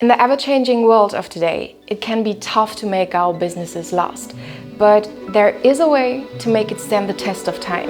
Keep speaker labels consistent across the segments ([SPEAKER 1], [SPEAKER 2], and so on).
[SPEAKER 1] In the ever-changing world of today, it can be tough to make our businesses last, but there is a way to make it stand the test of time.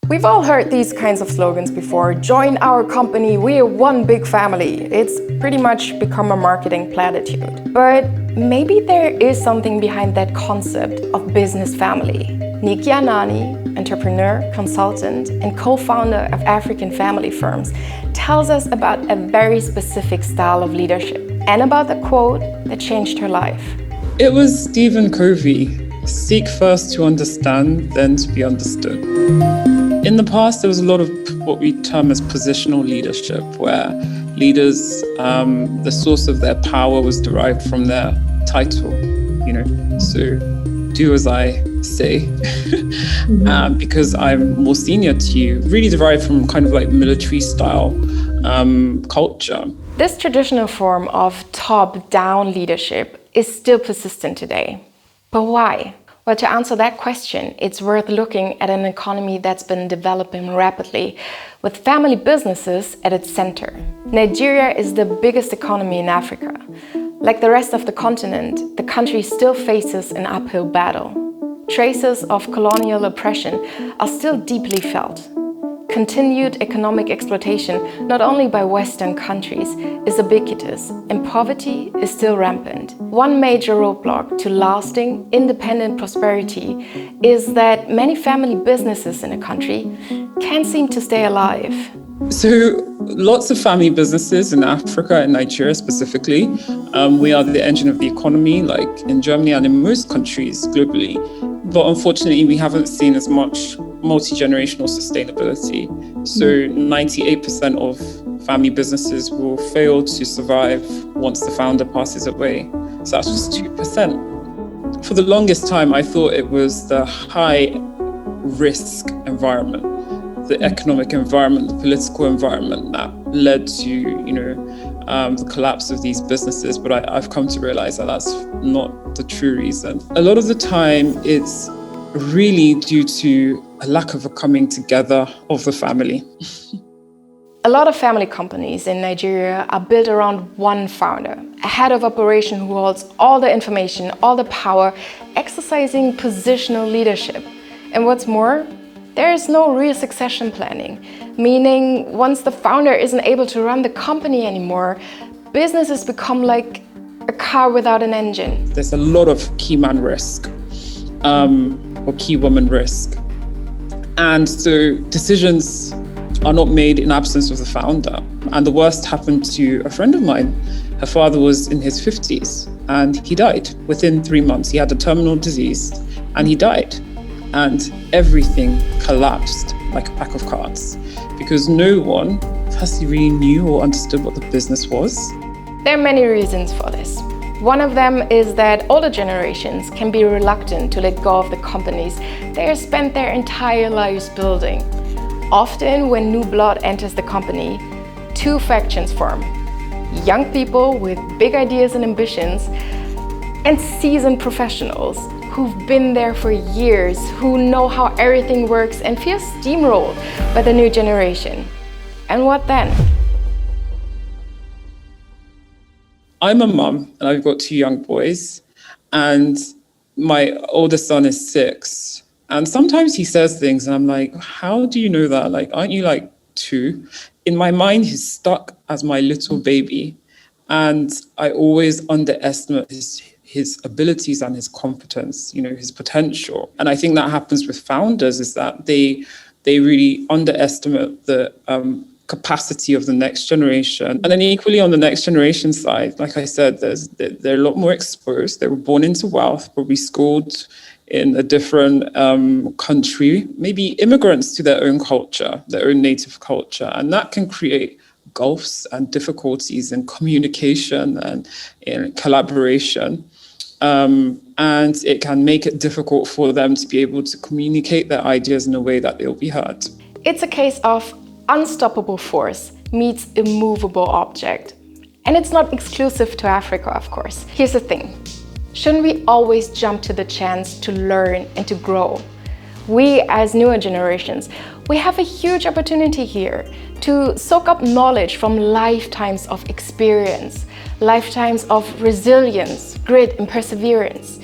[SPEAKER 1] We've all heard these kinds of slogans before. Join our company, we're one big family. It's pretty much become a marketing platitude. But maybe there is something behind that concept of business family. Niki Anani, entrepreneur, consultant, and co-founder of African family firms, tells us about a very specific style of leadership and about the quote that changed her life.
[SPEAKER 2] It was Stephen Covey, seek first to understand, then to be understood. In the past, there was a lot of what we term as positional leadership, where leaders, the source of their power was derived from their title, so do as I say, because I'm more senior to you, really derived from kind of like military style culture.
[SPEAKER 1] This traditional form of top-down leadership is still persistent today. But why? Well, to answer that question, it's worth looking at an economy that's been developing rapidly, with family businesses at its center. Nigeria is the biggest economy in Africa. Like the rest of the continent, the country still faces an uphill battle. Traces of colonial oppression are still deeply felt. Continued economic exploitation, not only by Western countries, is ubiquitous, and poverty is still rampant. One major roadblock to lasting, independent prosperity is that many family businesses in a country can't seem to stay alive.
[SPEAKER 2] So lots of family businesses in Africa and Nigeria specifically. We are the engine of the economy, like in Germany and in most countries globally. But unfortunately, we haven't seen as much multi-generational sustainability. So 98% of family businesses will fail to survive once the founder passes away. So that's just 2%. For the longest time, I thought it was the high risk environment, the economic environment, the political environment that led to, the collapse of these businesses. But I've come to realize that that's not the true reason. A lot of the time, it's really due to a lack of a coming together of the family.
[SPEAKER 1] A lot of family companies in Nigeria are built around one founder, a head of operation who holds all the information, all the power, exercising positional leadership. And what's more, there is no real succession planning, meaning once the founder isn't able to run the company anymore, businesses become like a car without an engine.
[SPEAKER 2] There's a lot of key man risk, or key woman risk. And so decisions are not made in absence of the founder. And the worst happened to a friend of mine. Her father was in his 50s and he died within 3 months. He had a terminal disease and he died. And everything collapsed like a pack of cards because no one firstly really knew or understood what the business was.
[SPEAKER 1] There are many reasons for this. One of them is that older generations can be reluctant to let go of the companies they have spent their entire lives building. Often, when new blood enters the company, two factions form. Young people with big ideas and ambitions, and seasoned professionals who've been there for years, who know how everything works and feel steamrolled by the new generation. And what then?
[SPEAKER 2] I'm a mum and I've got 2 young boys and my oldest son is 6. And sometimes he says things and I'm like, how do you know that? Like, aren't you like 2? In my mind, he's stuck as my little baby. And I always underestimate his abilities and his competence, his potential. And I think that happens with founders is that they really underestimate the capacity of the next generation. And then equally on the next generation side, like I said, they're a lot more exposed. They were born into wealth, probably schooled in a different country, maybe immigrants to their own culture, their own native culture. And that can create gulfs and difficulties in communication and in collaboration. And it can make it difficult for them to be able to communicate their ideas in a way that they'll be heard.
[SPEAKER 1] It's a case of unstoppable force meets immovable object. And it's not exclusive to Africa, of course. Here's the thing. Shouldn't we always jump to the chance to learn and to grow? We, as newer generations, we have a huge opportunity here to soak up knowledge from lifetimes of experience, lifetimes of resilience, grit, and perseverance.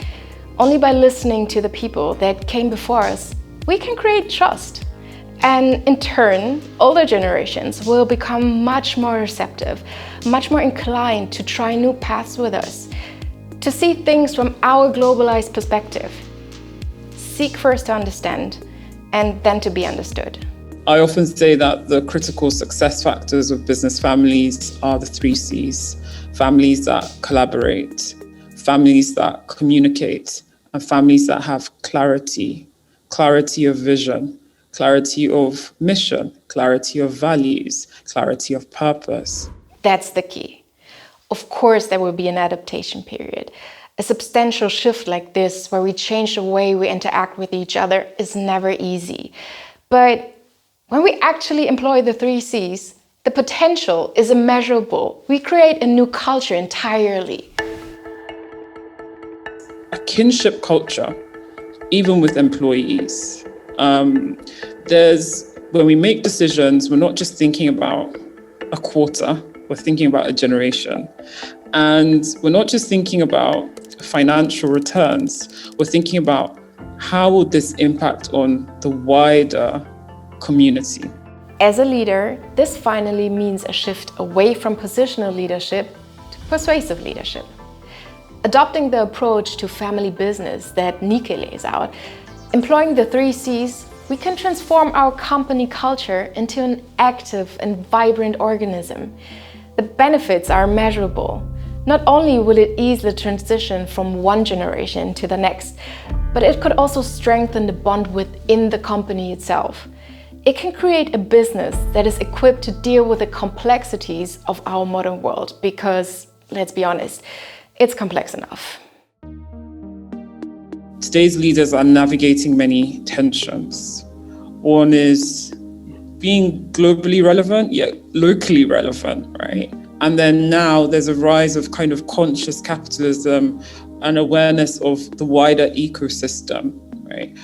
[SPEAKER 1] Only by listening to the people that came before us, we can create trust. And in turn, older generations will become much more receptive, much more inclined to try new paths with us, to see things from our globalized perspective. Seek first to understand, and then to be understood.
[SPEAKER 2] I often say that the critical success factors of business families are the 3 C's. Families that collaborate, families that communicate, and families that have clarity. Clarity of vision, clarity of mission, clarity of values, clarity of purpose.
[SPEAKER 1] That's the key. Of course, there will be an adaptation period. A substantial shift like this, where we change the way we interact with each other, is never easy. But when we actually employ the 3 C's, the potential is immeasurable. We create a new culture entirely.
[SPEAKER 2] A kinship culture, even with employees. When we make decisions, we're not just thinking about a quarter, we're thinking about a generation. And we're not just thinking about financial returns, we're thinking about how will this impact on the wider community.
[SPEAKER 1] As a leader, this finally means a shift away from positional leadership to persuasive leadership. Adopting the approach to family business that Nike lays out, employing the 3 C's, we can transform our company culture into an active and vibrant organism. The benefits are measurable. Not only will it ease the transition from one generation to the next, but it could also strengthen the bond within the company itself. It can create a business that is equipped to deal with the complexities of our modern world because, let's be honest, it's complex enough.
[SPEAKER 2] Today's leaders are navigating many tensions. One is being globally relevant, yet locally relevant, right? And then now there's a rise of kind of conscious capitalism and awareness of the wider ecosystem, right?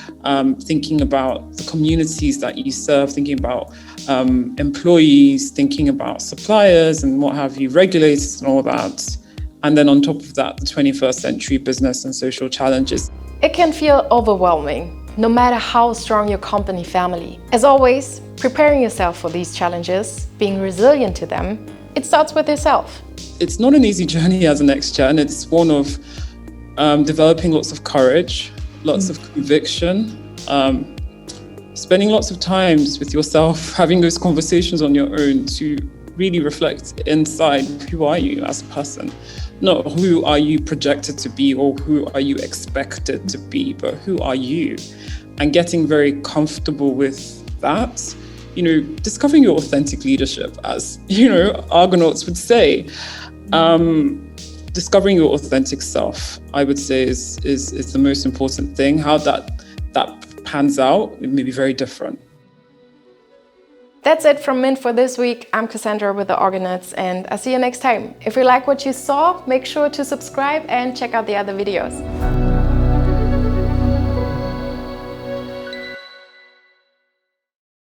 [SPEAKER 2] Thinking about the communities that you serve, thinking about employees, thinking about suppliers and what have you, regulators and all that. And then on top of that, the 21st century business and social challenges.
[SPEAKER 1] It can feel overwhelming, no matter how strong your company family. As always, preparing yourself for these challenges, being resilient to them, it starts with yourself.
[SPEAKER 2] It's not an easy journey as an ex-gen. It's one of developing lots of courage, lots of conviction, spending lots of times with yourself, having those conversations on your own to really reflect inside, who are you as a person? Not who are you projected to be or who are you expected to be, but who are you? And getting very comfortable with that. Discovering your authentic leadership, as, Argonauts would say. Discovering your authentic self, I would say, is the most important thing. How that pans out, it may be very different.
[SPEAKER 1] That's it from Mint for this week. I'm Cassandra with the Argonauts, and I'll see you next time. If you like what you saw, make sure to subscribe and check out the other videos.